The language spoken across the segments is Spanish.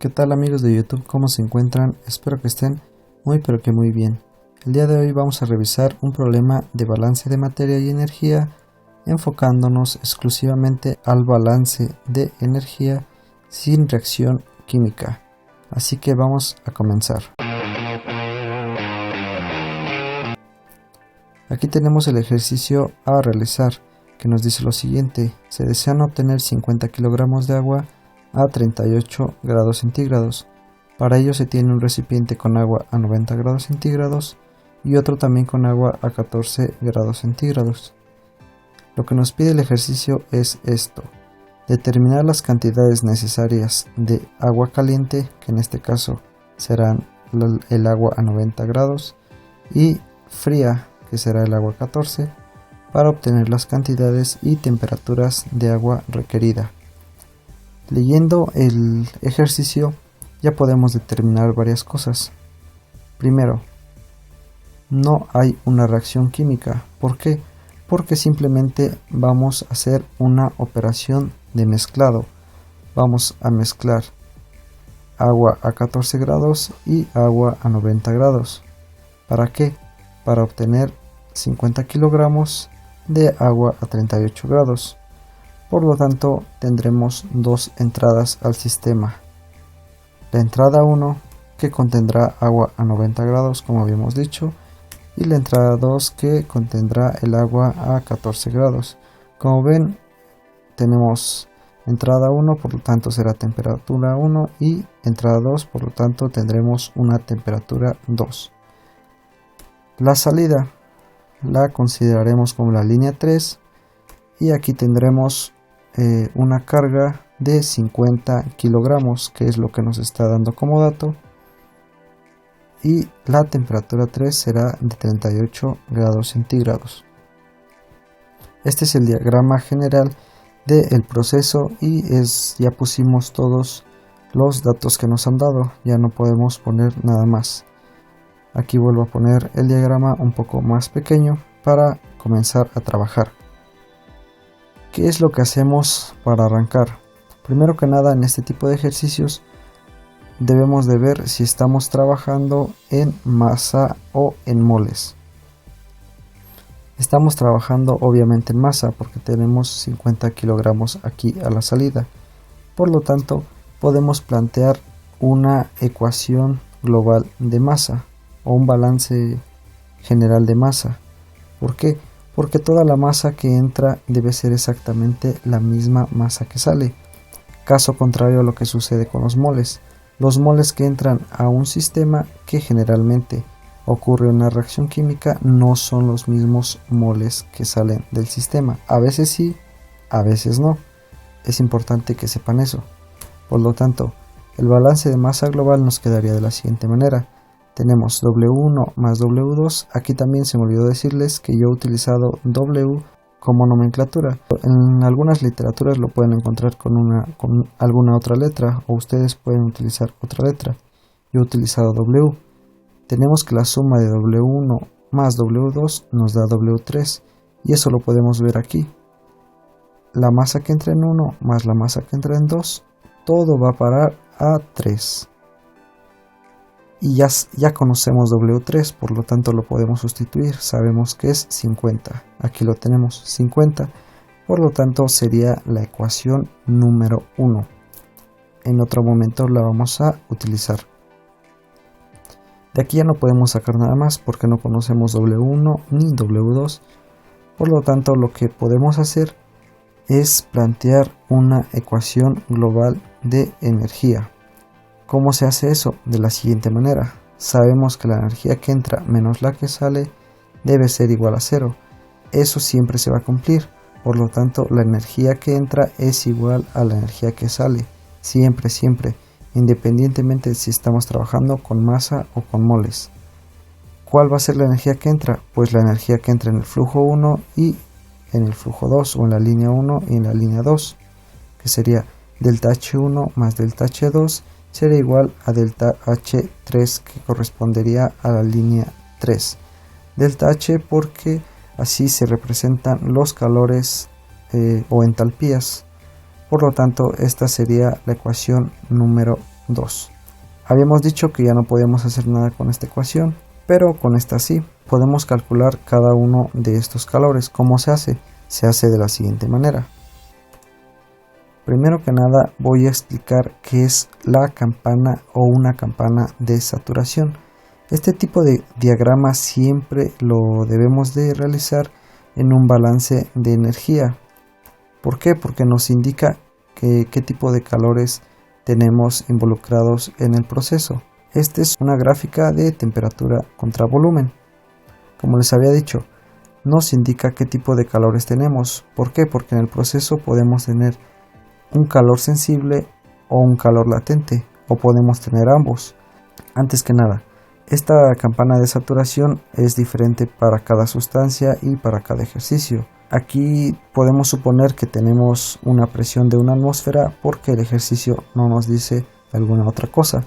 ¿Qué tal amigos de YouTube? ¿Cómo se encuentran? Espero que estén muy pero que muy bien. El día de hoy vamos a revisar un problema de balance de materia y energía, enfocándonos exclusivamente al balance de energía sin reacción química. Así que vamos a comenzar. Aquí tenemos el ejercicio a realizar, que nos dice lo siguiente: se desean obtener 50 kilogramos de agua a 38 grados centígrados. Para ello se tiene un recipiente con agua a 90 grados centígrados y otro también con agua a 14 grados centígrados. Lo que nos pide el ejercicio es esto: determinar las cantidades necesarias de agua caliente, que en este caso serán el agua a 90 grados, y fría, que será el agua a 14, para obtener las cantidades y temperaturas de agua requerida. Leyendo el ejercicio ya podemos determinar varias cosas. Primero, no hay una reacción química. ¿Por qué? Porque simplemente vamos a hacer una operación de mezclado. Vamos a mezclar agua a 14 grados y agua a 90 grados. ¿Para qué? Para obtener 50 kilogramos de agua a 38 grados. Por lo tanto, tendremos dos entradas al sistema. La entrada 1, que contendrá agua a 90 grados, como habíamos dicho, y la entrada 2, que contendrá el agua a 14 grados. Como ven, tenemos entrada 1, por lo tanto será temperatura 1, y entrada 2, por lo tanto tendremos una temperatura 2. La salida la consideraremos como la línea 3, y aquí tendremos una carga de 50 kilogramos, que es lo que nos está dando como dato, y la temperatura 3 será de 38 grados centígrados. Este es el diagrama general del proceso y ya pusimos todos los datos que nos han dado, ya no podemos poner nada más. Aquí vuelvo a poner el diagrama un poco más pequeño para comenzar a trabajar. ¿Qué es lo que hacemos para arrancar? Primero que nada, en este tipo de ejercicios debemos de ver si estamos trabajando en masa o en moles. Estamos trabajando obviamente en masa porque tenemos 50 kilogramos aquí a la salida. Por lo tanto, podemos plantear una ecuación global de masa o un balance general de masa. ¿Por qué? Porque toda la masa que entra debe ser exactamente la misma masa que sale. Caso contrario a lo que sucede con los moles. Los moles que entran a un sistema, que generalmente ocurre una reacción química, no son los mismos moles que salen del sistema. A veces sí, a veces no. Es importante que sepan eso. Por lo tanto, el balance de masa global nos quedaría de la siguiente manera. Tenemos W1 más W2. Aquí también se me olvidó decirles que yo he utilizado W como nomenclatura. En algunas literaturas lo pueden encontrar con alguna otra letra, o ustedes pueden utilizar otra letra. Yo he utilizado W. Tenemos que la suma de W1 más W2 nos da W3, y eso lo podemos ver aquí. La masa que entra en 1 más la masa que entra en 2, todo va a parar a 3. Y ya conocemos W3, por lo tanto lo podemos sustituir. Sabemos que es 50. Aquí lo tenemos, 50. Por lo tanto sería la ecuación número 1. En otro momento la vamos a utilizar. De aquí ya no podemos sacar nada más porque no conocemos W1 ni W2. Por lo tanto, lo que podemos hacer es plantear una ecuación global de energía. ¿Cómo se hace eso? De la siguiente manera. Sabemos que la energía que entra menos la que sale debe ser igual a 0. Eso siempre se va a cumplir. Por lo tanto, la energía que entra es igual a la energía que sale. Siempre, siempre. Independientemente de si estamos trabajando con masa o con moles. ¿Cuál va a ser la energía que entra? Pues la energía que entra en el flujo 1 y en el flujo 2, o en la línea 1 y en la línea 2, que sería delta H1 más delta H2, será igual a delta H3, que correspondería a la línea 3. Delta H porque así se representan los calores o entalpías. Por lo tanto, esta sería la ecuación número 2. Habíamos dicho que ya no podíamos hacer nada con esta ecuación, pero con esta sí. Podemos calcular cada uno de estos calores. ¿Cómo se hace? Se hace de la siguiente manera. Primero que nada voy a explicar qué es la campana o una campana de saturación. Este tipo de diagrama siempre lo debemos de realizar en un balance de energía. ¿Por qué? Porque nos indica qué tipo de calores tenemos involucrados en el proceso. Esta es una gráfica de temperatura contra volumen. Como les había dicho, nos indica qué tipo de calores tenemos. ¿Por qué? Porque en el proceso podemos tener un calor sensible o un calor latente, o podemos tener ambos. Antes que nada, esta campana de saturación es diferente para cada sustancia y para cada ejercicio. Aquí podemos suponer que tenemos una presión de una atmósfera porque el ejercicio no nos dice alguna otra cosa.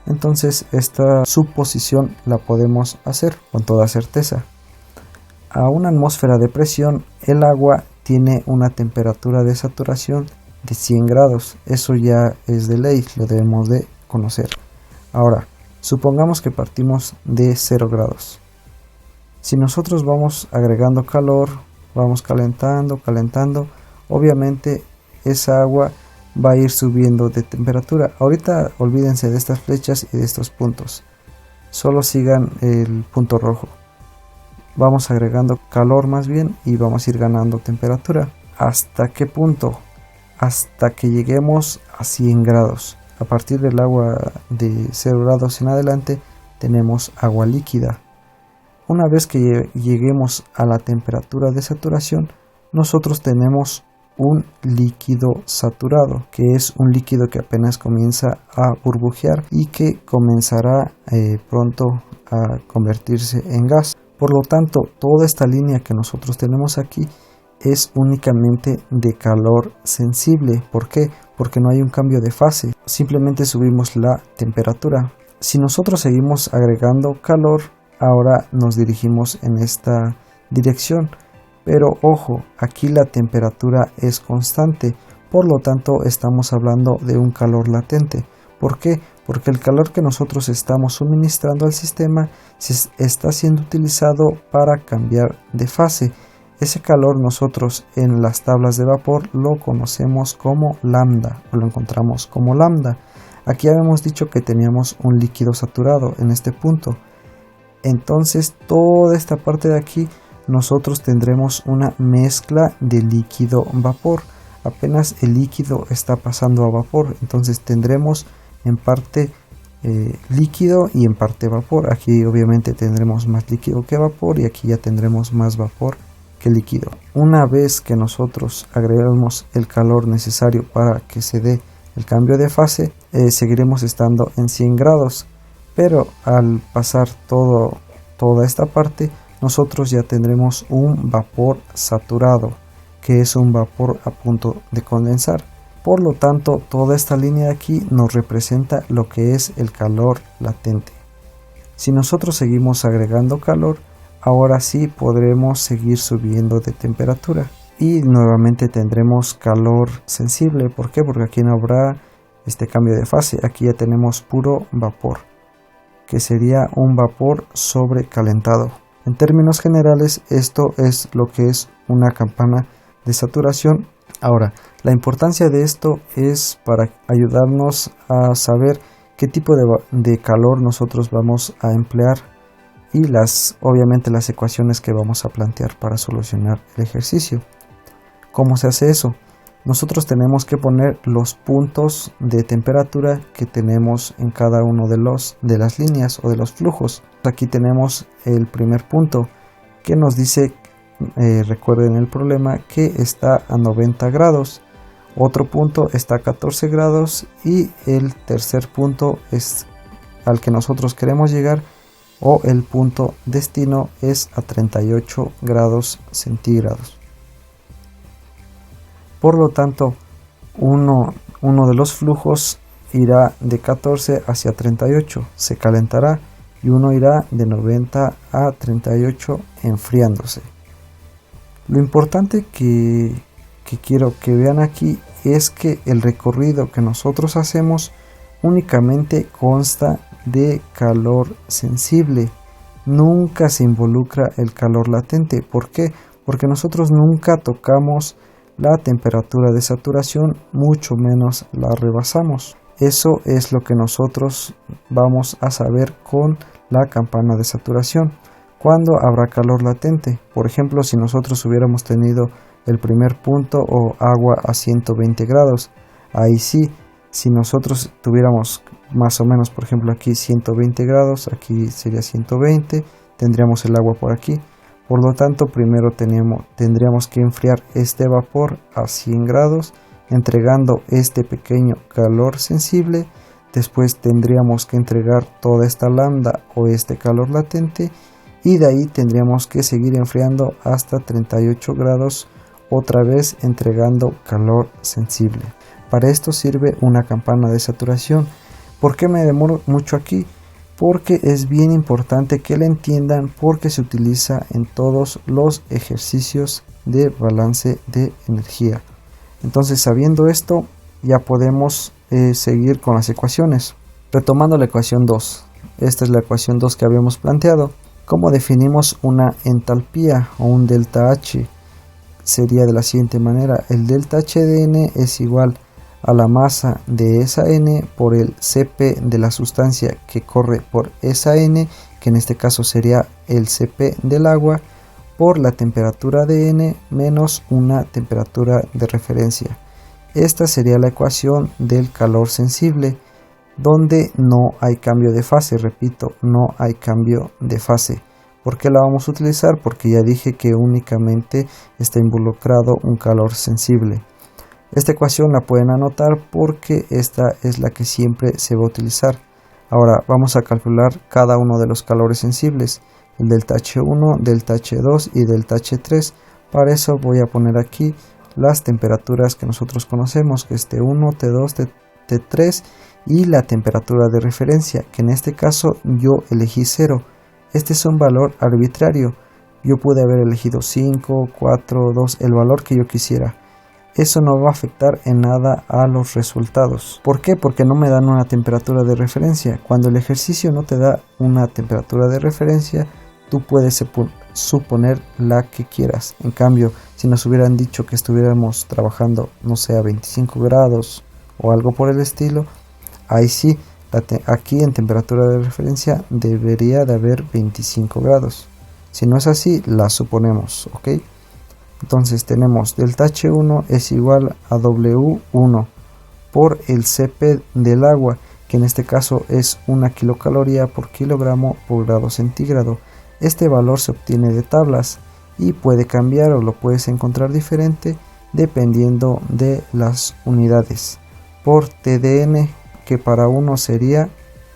Entonces esta suposición la podemos hacer con toda certeza. A una atmósfera de presión, el agua tiene una temperatura de saturación de 100 grados. Eso ya es de ley, lo debemos de conocer. Ahora, supongamos que partimos de 0 grados. Si nosotros vamos agregando calor, vamos calentando, obviamente esa agua va a ir subiendo de temperatura. Ahorita olvídense de estas flechas y de estos puntos. Solo sigan el punto rojo. Vamos agregando calor más bien y vamos a ir ganando temperatura. ¿Hasta qué punto? Hasta que lleguemos a 100 grados. A partir del agua de 0 grados en adelante tenemos agua líquida. Una vez que lleguemos a la temperatura de saturación, nosotros tenemos un líquido saturado, que es un líquido que apenas comienza a burbujear y que comenzará pronto a convertirse en gas. Por lo tanto, toda esta línea que nosotros tenemos aquí es únicamente de calor sensible. ¿Por qué? Porque no hay un cambio de fase, simplemente subimos la temperatura. Si nosotros seguimos agregando calor, ahora nos dirigimos en esta dirección, pero ojo, aquí la temperatura es constante, por lo tanto estamos hablando de un calor latente. ¿Por qué? Porque el calor que nosotros estamos suministrando al sistema se está siendo utilizado para cambiar de fase. Ese calor nosotros en las tablas de vapor lo conocemos como lambda, o lo encontramos como lambda. Aquí habíamos dicho que teníamos un líquido saturado en este punto. Entonces toda esta parte de aquí nosotros tendremos una mezcla de líquido-vapor. Apenas el líquido está pasando a vapor, entonces tendremos en parte líquido y en parte vapor. Aquí obviamente tendremos más líquido que vapor y aquí ya tendremos más vapor que líquido. Una vez que nosotros agregamos el calor necesario para que se dé el cambio de fase, seguiremos estando en 100 grados, pero al pasar toda esta parte, nosotros ya tendremos un vapor saturado, que es un vapor a punto de condensar. Por lo tanto, toda esta línea de aquí nos representa lo que es el calor latente. Si nosotros seguimos agregando calor, ahora sí podremos seguir subiendo de temperatura y nuevamente tendremos calor sensible. ¿Por qué? Porque aquí no habrá este cambio de fase. Aquí ya tenemos puro vapor, que sería un vapor sobrecalentado. En términos generales, esto es lo que es una campana de saturación. Ahora, la importancia de esto es para ayudarnos a saber qué tipo de calor nosotros vamos a emplear y obviamente las ecuaciones que vamos a plantear para solucionar el ejercicio. ¿Cómo se hace eso? Nosotros tenemos que poner los puntos de temperatura que tenemos en cada uno de las líneas o de los flujos. Aquí tenemos el primer punto que nos dice, recuerden el problema, que está a 90 grados. Otro punto está a 14 grados y el tercer punto es al que nosotros queremos llegar, o el punto destino, es a 38 grados centígrados. Por lo tanto, uno de los flujos irá de 14 hacia 38, se calentará, y uno irá de 90 a 38 enfriándose. Lo importante que quiero que vean aquí es que el recorrido que nosotros hacemos únicamente consta de calor sensible. Nunca se involucra el calor latente. ¿Por qué? Porque nosotros nunca tocamos la temperatura de saturación, mucho menos la rebasamos. Eso es lo que nosotros vamos a saber con la campana de saturación. ¿Cuándo habrá calor latente? Por ejemplo, si nosotros hubiéramos tenido el primer punto o agua a 120 grados, ahí sí, si nosotros tuviéramos más o menos, por ejemplo, aquí 120 grados, aquí sería 120, tendríamos el agua por aquí. Por lo tanto, primero tendríamos que enfriar este vapor a 100 grados, entregando este pequeño calor sensible. Después tendríamos que entregar toda esta lambda o este calor latente, y de ahí tendríamos que seguir enfriando hasta 38 grados, otra vez entregando calor sensible. Para esto sirve una campana de saturación. ¿Por qué me demoro mucho aquí? Porque es bien importante que la entiendan, porque se utiliza en todos los ejercicios de balance de energía. Entonces, sabiendo esto, ya podemos seguir con las ecuaciones. Retomando la ecuación 2. Esta es la ecuación 2 que habíamos planteado. ¿Cómo definimos una entalpía o un delta H? Sería de la siguiente manera: el delta H de N es igual a la masa de esa N por el Cp de la sustancia que corre por esa N, que en este caso sería el Cp del agua, por la temperatura de N menos una temperatura de referencia. Esta sería la ecuación del calor sensible, donde no hay cambio de fase. Repito, no hay cambio de fase. ¿Por qué la vamos a utilizar? Porque ya dije que únicamente está involucrado un calor sensible. Esta ecuación la pueden anotar porque esta es la que siempre se va a utilizar. Ahora vamos a calcular cada uno de los calores sensibles, el delta H1, delta H2 y delta H3. Para eso voy a poner aquí las temperaturas que nosotros conocemos, que es T1, T2, T3, y la temperatura de referencia, que en este caso yo elegí 0. Este es un valor arbitrario. Yo pude haber elegido 5, 4, 2, el valor que yo quisiera. Eso no va a afectar en nada a los resultados. ¿Por qué? Porque no me dan una temperatura de referencia. Cuando el ejercicio no te da una temperatura de referencia, tú puedes suponer la que quieras. En cambio, si nos hubieran dicho que estuviéramos trabajando, no sé, a 25 grados o algo por el estilo, ahí sí, aquí en temperatura de referencia debería de haber 25 grados. Si no es así, la suponemos, ¿ok? Entonces tenemos delta H1 es igual a W1 por el Cp del agua, que en este caso es 1 kilocaloría por kilogramo por grado centígrado. Este valor se obtiene de tablas y puede cambiar o lo puedes encontrar diferente dependiendo de las unidades. Por TdN, que para 1 sería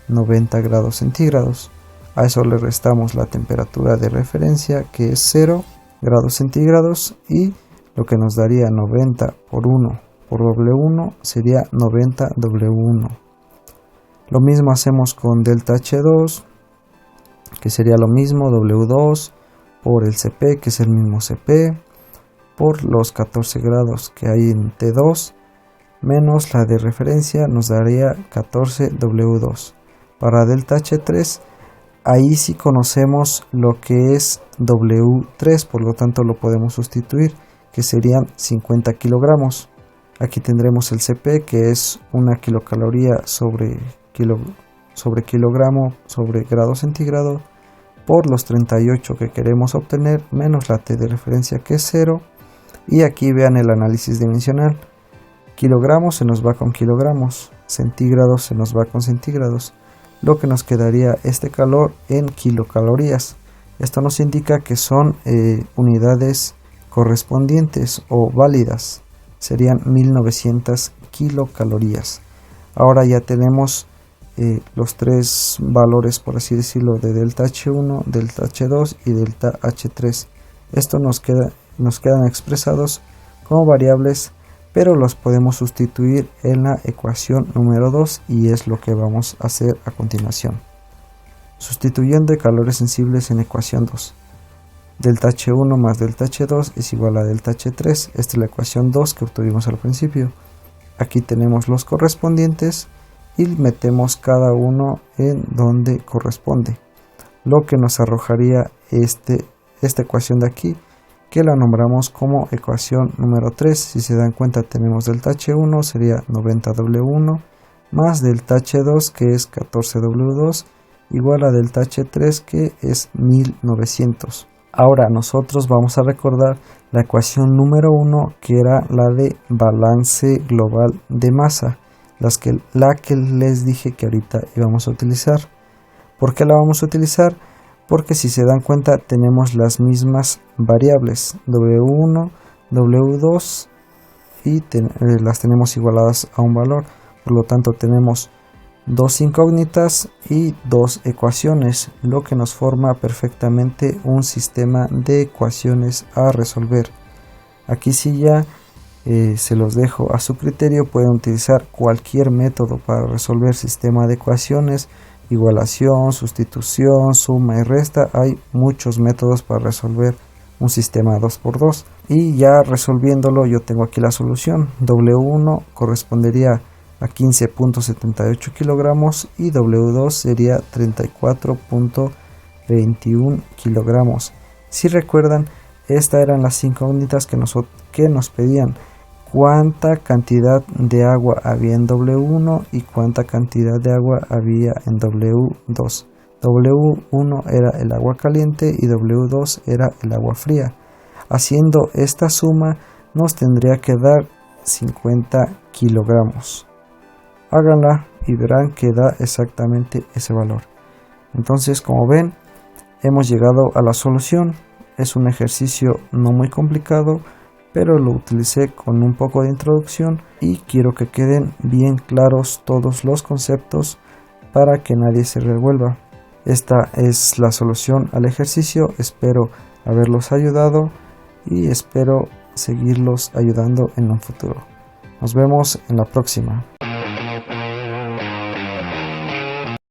90 grados centígrados. A eso le restamos la temperatura de referencia, que es 0 grados centígrados, y lo que nos daría 90 por 1 por W1 sería 90 W1. Lo mismo hacemos con delta H2, que sería lo mismo, W2 por el Cp, que es el mismo Cp, por los 14 grados que hay en T2, menos la de referencia, nos daría 14 W2. Para delta H3, ahí sí conocemos lo que es W3, por lo tanto lo podemos sustituir, que serían 50 kilogramos. Aquí tendremos el Cp, que es 1 kilocaloría sobre kilogramo sobre grado centígrado, por los 38 que queremos obtener, menos la T de referencia, que es 0. Y aquí vean el análisis dimensional. Kilogramos se nos va con kilogramos, centígrados se nos va con centígrados, lo que nos quedaría este calor en kilocalorías. Esto nos indica que son unidades correspondientes o válidas, serían 1900 kilocalorías. Ahora ya tenemos los tres valores, por así decirlo, de delta H1, delta H2 y delta H3. Esto nos quedan expresados como variables, pero los podemos sustituir en la ecuación número 2, y es lo que vamos a hacer a continuación. Sustituyendo calores sensibles en ecuación 2. Delta H1 más delta H2 es igual a delta H3. Esta es la ecuación 2 que obtuvimos al principio. Aquí tenemos los correspondientes y metemos cada uno en donde corresponde, lo que nos arrojaría esta ecuación de aquí, que la nombramos como ecuación número 3. Si se dan cuenta, tenemos delta H1 sería 90W1 más delta H2 que es 14W2 igual a delta H3 que es 1900. Ahora nosotros vamos a recordar la ecuación número 1, que era la de balance global de masa, la que les dije que ahorita íbamos a utilizar. ¿Por qué la vamos a utilizar? Porque si se dan cuenta tenemos las mismas variables W1, W2 y las tenemos igualadas a un valor. Por lo tanto tenemos dos incógnitas y dos ecuaciones, lo que nos forma perfectamente un sistema de ecuaciones a resolver. Aquí sí ya se los dejo a su criterio, pueden utilizar cualquier método para resolver sistema de ecuaciones, igualación, sustitución, suma y resta. Hay muchos métodos para resolver un sistema 2×2 y ya resolviéndolo yo tengo aquí la solución. W1 correspondería a 15.78 kilogramos y W2 sería 34.21 kilogramos. Si recuerdan, estas eran las incógnitas que nos pedían: cuánta cantidad de agua había en W1 y cuánta cantidad de agua había en W2. W1 era el agua caliente y W2 era el agua fría. Haciendo esta suma nos tendría que dar 50 kilogramos. Háganla y verán que da exactamente ese valor. Entonces, como ven, hemos llegado a la solución. Es un ejercicio no muy complicado, pero lo utilicé con un poco de introducción y quiero que queden bien claros todos los conceptos para que nadie se revuelva. Esta es la solución al ejercicio. Espero haberlos ayudado y espero seguirlos ayudando en un futuro. Nos vemos en la próxima.